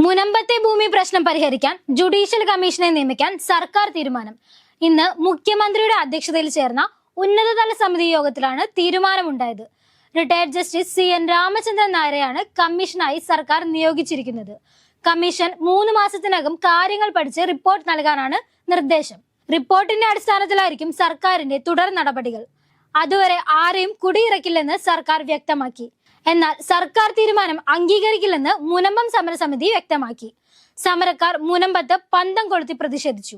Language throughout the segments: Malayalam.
മുനമ്പത്തെ ഭൂമി പ്രശ്നം പരിഹരിക്കാൻ ജുഡീഷ്യൽ കമ്മീഷനെ നിയമിക്കാൻ സർക്കാർ തീരുമാനം. ഇന്ന് മുഖ്യമന്ത്രിയുടെ അധ്യക്ഷതയിൽ ചേർന്ന ഉന്നതതല സമിതി യോഗത്തിലാണ് തീരുമാനമുണ്ടായത്. റിട്ടയർഡ് ജസ്റ്റിസ് CN രാമചന്ദ്രൻ നായരെയാണ് കമ്മീഷനായി സർക്കാർ നിയോഗിച്ചിരിക്കുന്നത്. കമ്മീഷൻ 3 മാസത്തിനകം കാര്യങ്ങൾ പഠിച്ച് റിപ്പോർട്ട് നൽകാനാണ് നിർദ്ദേശം. റിപ്പോർട്ടിന്റെ അടിസ്ഥാനത്തിലായിരിക്കും സർക്കാരിന്റെ തുടർ നടപടികൾ. അതുവരെ ആരെയും കുടിയിറക്കില്ലെന്ന് സർക്കാർ വ്യക്തമാക്കി. എന്നാൽ സർക്കാർ തീരുമാനം അംഗീകരിക്കില്ലെന്ന് മുനമ്പം സമരസമിതി വ്യക്തമാക്കി. സമരക്കാർ മുനമ്പത്ത് പന്തം കൊളുത്തി പ്രതിഷേധിച്ചു.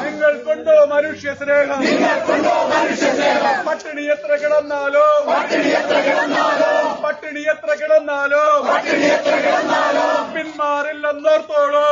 നിങ്ങൾ കൊണ്ടോ മനുഷ്യ സ്നേഹം നിങ്ങൾ കൊണ്ടോ മനുഷ്യ സ്നേഹം പട്ടിണി എത്ര കിടന്നാലോ പിന്മാറില്ലെന്നോർത്തോളോ